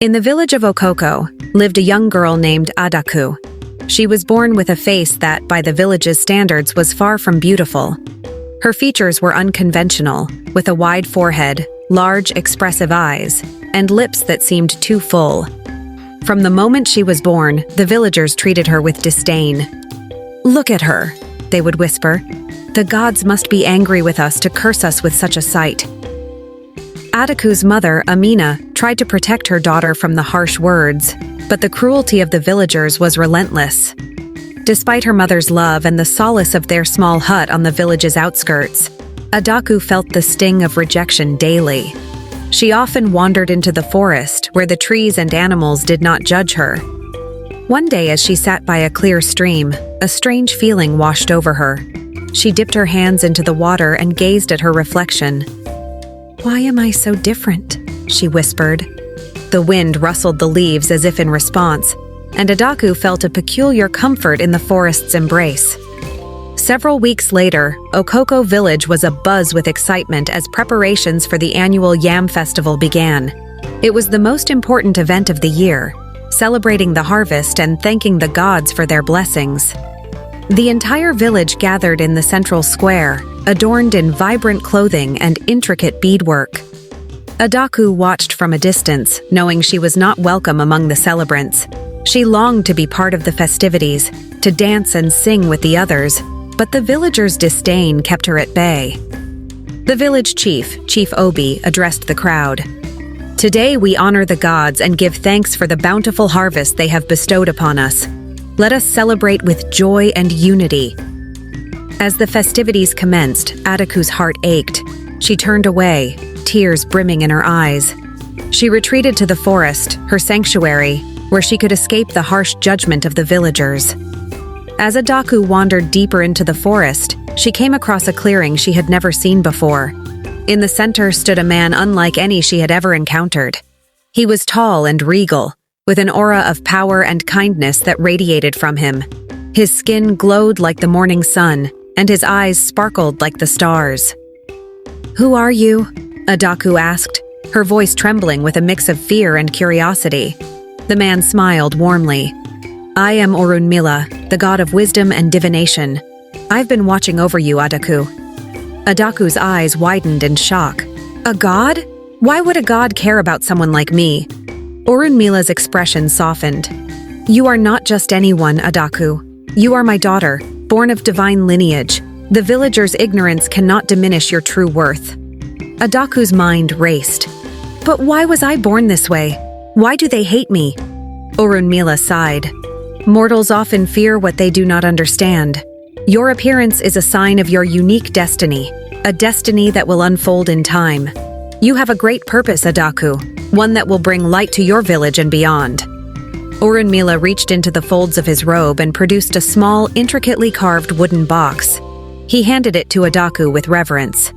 In the village of Okoko lived a young girl named Adaku. She was born with a face that, by the village's standards, was far from beautiful. Her features were unconventional, with a wide forehead, large, expressive eyes, and lips that seemed too full. From the moment she was born, the villagers treated her with disdain. "Look at her," they would whisper. "The gods must be angry with us to curse us with such a sight." Adaku's mother, Amina, tried to protect her daughter from the harsh words, but the cruelty of the villagers was relentless. Despite her mother's love and the solace of their small hut on the village's outskirts, Adaku felt the sting of rejection daily. She often wandered into the forest, where the trees and animals did not judge her. One day, as she sat by a clear stream, a strange feeling washed over her. She dipped her hands into the water and gazed at her reflection. "Why am I so different?" she whispered. The wind rustled the leaves as if in response, and Adaku felt a peculiar comfort in the forest's embrace. Several weeks later, Okoko village was abuzz with excitement as preparations for the annual Yam Festival began. It was the most important event of the year, celebrating the harvest and thanking the gods for their blessings. The entire village gathered in the central square, adorned in vibrant clothing and intricate beadwork. Adaku watched from a distance, knowing she was not welcome among the celebrants. She longed to be part of the festivities, to dance and sing with the others, but the villagers' disdain kept her at bay. The village chief, Chief Obi, addressed the crowd. "Today we honor the gods and give thanks for the bountiful harvest they have bestowed upon us. Let us celebrate with joy and unity." As the festivities commenced, Adaku's heart ached. She turned away, tears brimming in her eyes. She retreated to the forest, her sanctuary, where she could escape the harsh judgment of the villagers. As Adaku wandered deeper into the forest, she came across a clearing she had never seen before. In the center stood a man unlike any she had ever encountered. He was tall and regal, with an aura of power and kindness that radiated from him. His skin glowed like the morning sun, and his eyes sparkled like the stars. "Who are you?" Adaku asked, her voice trembling with a mix of fear and curiosity. The man smiled warmly. "I am Orunmila, the god of wisdom and divination. I've been watching over you, Adaku." Adaku's eyes widened in shock. "A god? Why would a god care about someone like me?" Orunmila's expression softened. "You are not just anyone, Adaku. You are my daughter, born of divine lineage. The villagers' ignorance cannot diminish your true worth." Adaku's mind raced. "But why was I born this way? Why do they hate me?" Orunmila sighed. "Mortals often fear what they do not understand. Your appearance is a sign of your unique destiny, a destiny that will unfold in time. You have a great purpose, Adaku, one that will bring light to your village and beyond." Orunmila reached into the folds of his robe and produced a small, intricately carved wooden box. He handed it to Adaku with reverence.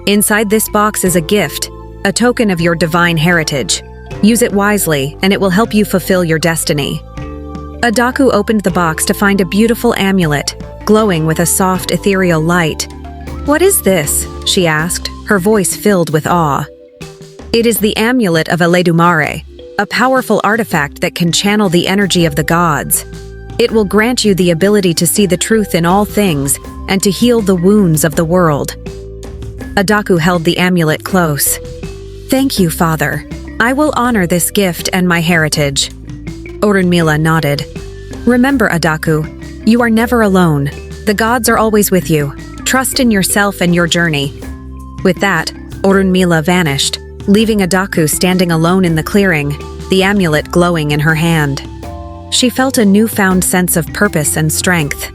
"Inside this box is a gift, a token of your divine heritage. Use it wisely, and it will help you fulfill your destiny." Adaku opened the box to find a beautiful amulet, glowing with a soft, ethereal light. "What is this?" she asked, her voice filled with awe. "It is the amulet of Eledumare, a powerful artifact that can channel the energy of the gods. It will grant you the ability to see the truth in all things and to heal the wounds of the world." Adaku held the amulet close. "Thank you, Father. I will honor this gift and my heritage." Orunmila nodded. "Remember, Adaku, you are never alone. The gods are always with you. Trust in yourself and your journey." With that, Orunmila vanished, leaving Adaku standing alone in the clearing, the amulet glowing in her hand. She felt a newfound sense of purpose and strength.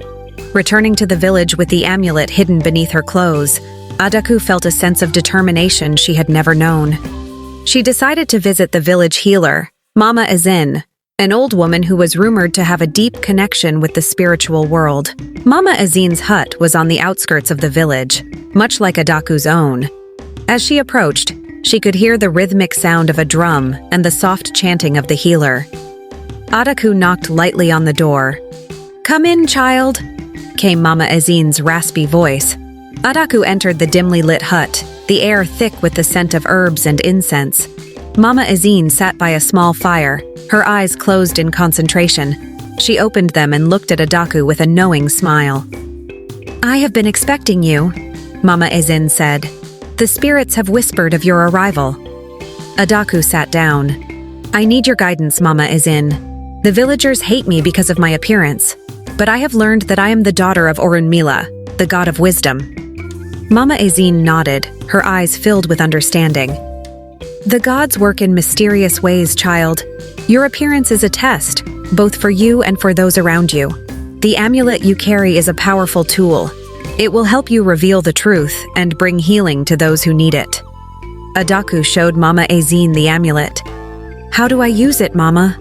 Returning to the village with the amulet hidden beneath her clothes, Adaku felt a sense of determination she had never known. She decided to visit the village healer, Mama Azin, an old woman who was rumored to have a deep connection with the spiritual world. Mama Azin's hut was on the outskirts of the village, much like Adaku's own. As she approached, she could hear the rhythmic sound of a drum and the soft chanting of the healer. Adaku knocked lightly on the door. "Come in, child," came Mama Azin's raspy voice. Adaku entered the dimly lit hut, the air thick with the scent of herbs and incense. Mama Azine sat by a small fire, her eyes closed in concentration. She opened them and looked at Adaku with a knowing smile. "I have been expecting you," Mama Azine said. "The spirits have whispered of your arrival." Adaku sat down. "I need your guidance, Mama Azine. The villagers hate me because of my appearance, but I have learned that I am the daughter of Orunmila, the god of wisdom." Mama Azine nodded, her eyes filled with understanding. "The gods work in mysterious ways, child. Your appearance is a test, both for you and for those around you. The amulet you carry is a powerful tool. It will help you reveal the truth and bring healing to those who need it." Adaku showed Mama Azine the amulet. "How do I use it, Mama?"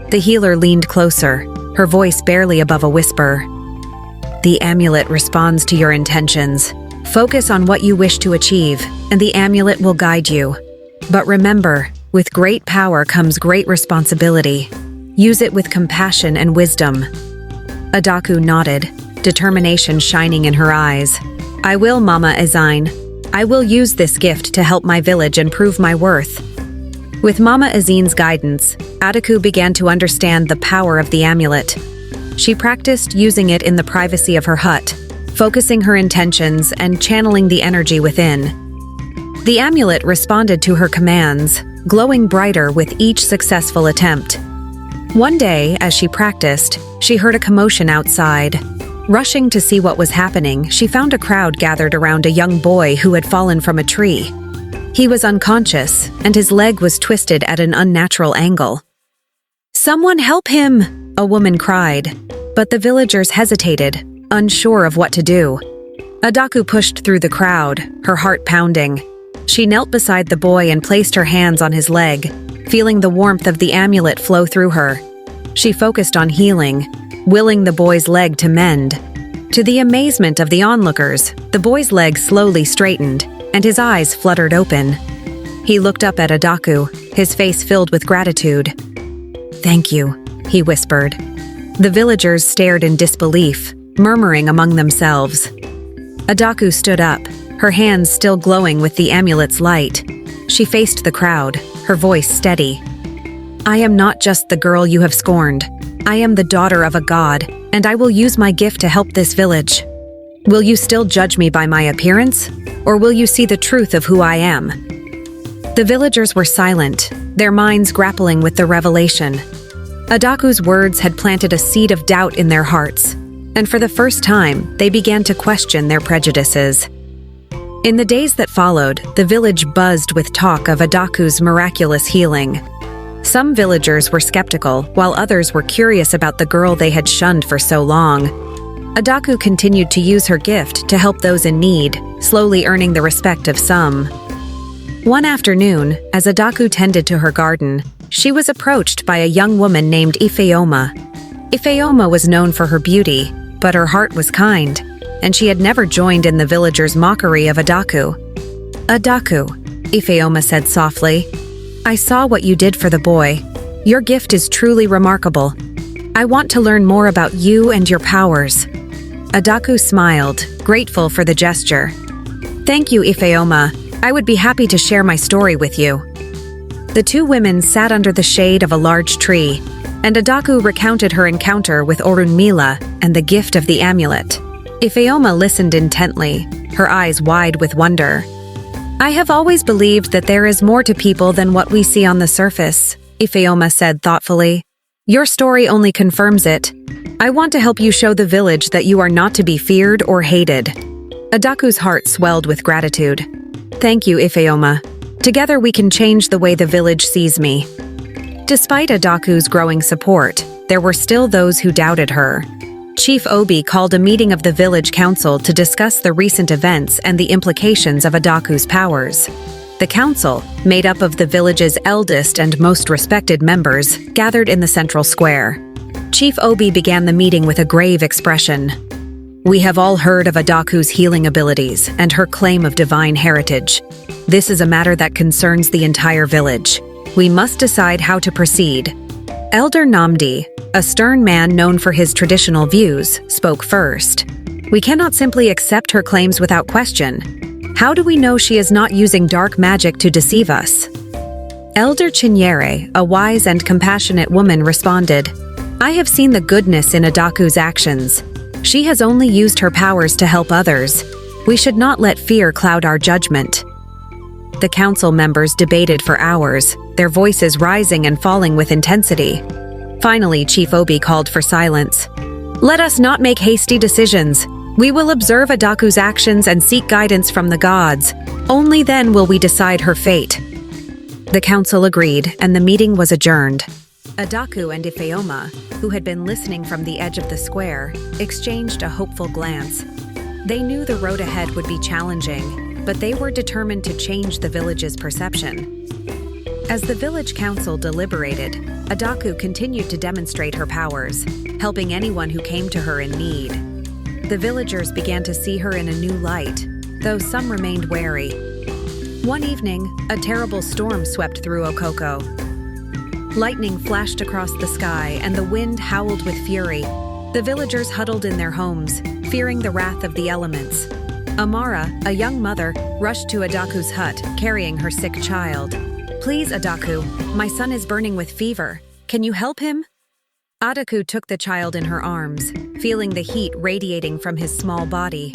The healer leaned closer, her voice barely above a whisper. "The amulet responds to your intentions. Focus on what you wish to achieve, and the amulet will guide you. But remember, with great power comes great responsibility. Use it with compassion and wisdom." Adaku nodded, determination shining in her eyes. "I will, Mama Azine. I will use this gift to help my village and prove my worth." With Mama Azine's guidance, Adaku began to understand the power of the amulet. She practiced using it in the privacy of her hut, focusing her intentions and channeling the energy within. The amulet responded to her commands, glowing brighter with each successful attempt. One day, as she practiced, she heard a commotion outside. Rushing to see what was happening, she found a crowd gathered around a young boy who had fallen from a tree. He was unconscious, and his leg was twisted at an unnatural angle. "Someone help him!" a woman cried, but the villagers hesitated, unsure of what to do. Adaku pushed through the crowd, her heart pounding. She knelt beside the boy and placed her hands on his leg, feeling the warmth of the amulet flow through her. She focused on healing, willing the boy's leg to mend. To the amazement of the onlookers, the boy's leg slowly straightened, and his eyes fluttered open. He looked up at Adaku, his face filled with gratitude. "Thank you," he whispered. The villagers stared in disbelief, murmuring among themselves. Adaku stood up, her hands still glowing with the amulet's light. She faced the crowd, her voice steady. "I am not just the girl you have scorned. I am the daughter of a god, and I will use my gift to help this village. Will you still judge me by my appearance, or will you see the truth of who I am?" The villagers were silent, their minds grappling with the revelation. Adaku's words had planted a seed of doubt in their hearts, and for the first time, they began to question their prejudices. In the days that followed, the village buzzed with talk of Adaku's miraculous healing. Some villagers were skeptical, while others were curious about the girl they had shunned for so long. Adaku continued to use her gift to help those in need, slowly earning the respect of some. One afternoon, as Adaku tended to her garden, she was approached by a young woman named Ifeoma. Ifeoma was known for her beauty, but her heart was kind, and she had never joined in the villagers' mockery of Adaku. "Adaku," Ifeoma said softly, "I saw what you did for the boy. Your gift is truly remarkable. I want to learn more about you and your powers." Adaku smiled, grateful for the gesture. "Thank you, Ifeoma. I would be happy to share my story with you." The two women sat under the shade of a large tree, and Adaku recounted her encounter with Orunmila and the gift of the amulet. Ifeoma listened intently, her eyes wide with wonder. "I have always believed that there is more to people than what we see on the surface," Ifeoma said thoughtfully. "Your story only confirms it. I want to help you show the village that you are not to be feared or hated." Adaku's heart swelled with gratitude. "Thank you, Ifeoma. Together we can change the way the village sees me." Despite Adaku's growing support, there were still those who doubted her. Chief Obi called a meeting of the village council to discuss the recent events and the implications of Adaku's powers. The council, made up of the village's eldest and most respected members, gathered in the central square. Chief Obi began the meeting with a grave expression. "We have all heard of Adaku's healing abilities and her claim of divine heritage. This is a matter that concerns the entire village. We must decide how to proceed." Elder Namdi, a stern man known for his traditional views, spoke first. "We cannot simply accept her claims without question. How do we know she is not using dark magic to deceive us?" Elder Chinyere, a wise and compassionate woman, responded, "I have seen the goodness in Adaku's actions. She has only used her powers to help others. We should not let fear cloud our judgment." The council members debated for hours, their voices rising and falling with intensity. Finally, Chief Obi called for silence. "Let us not make hasty decisions. We will observe Adaku's actions and seek guidance from the gods. Only then will we decide her fate." The council agreed, and the meeting was adjourned. Adaku and Ifeoma, who had been listening from the edge of the square, exchanged a hopeful glance. They knew the road ahead would be challenging, but they were determined to change the village's perception. As the village council deliberated, Adaku continued to demonstrate her powers, helping anyone who came to her in need. The villagers began to see her in a new light, though some remained wary. One evening, a terrible storm swept through Okoko. Lightning flashed across the sky and the wind howled with fury. The villagers huddled in their homes, fearing the wrath of the elements. Amara, a young mother, rushed to Adaku's hut, carrying her sick child. "Please, Adaku, my son is burning with fever. Can you help him?" Adaku took the child in her arms, feeling the heat radiating from his small body.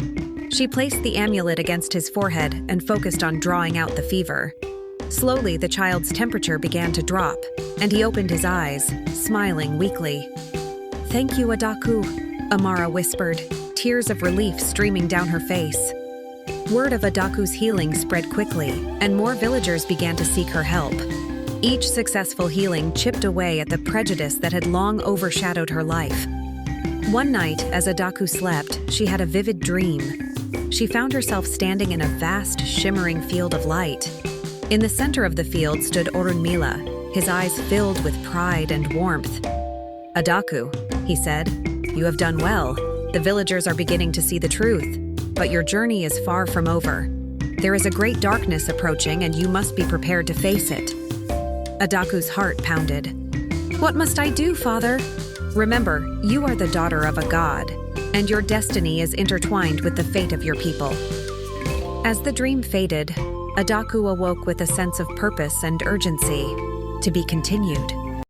She placed the amulet against his forehead and focused on drawing out the fever. Slowly, the child's temperature began to drop, and he opened his eyes, smiling weakly. "Thank you, Adaku," Amara whispered, tears of relief streaming down her face. Word of Adaku's healing spread quickly, and more villagers began to seek her help. Each successful healing chipped away at the prejudice that had long overshadowed her life. One night, as Adaku slept, she had a vivid dream. She found herself standing in a vast, shimmering field of light. In the center of the field stood Orunmila, his eyes filled with pride and warmth. "Adaku," he said, "you have done well. The villagers are beginning to see the truth, but your journey is far from over. There is a great darkness approaching, and you must be prepared to face it." Adaku's heart pounded. "What must I do, Father?" "Remember, you are the daughter of a god, and your destiny is intertwined with the fate of your people." As the dream faded, Adaku awoke with a sense of purpose and urgency. To be continued.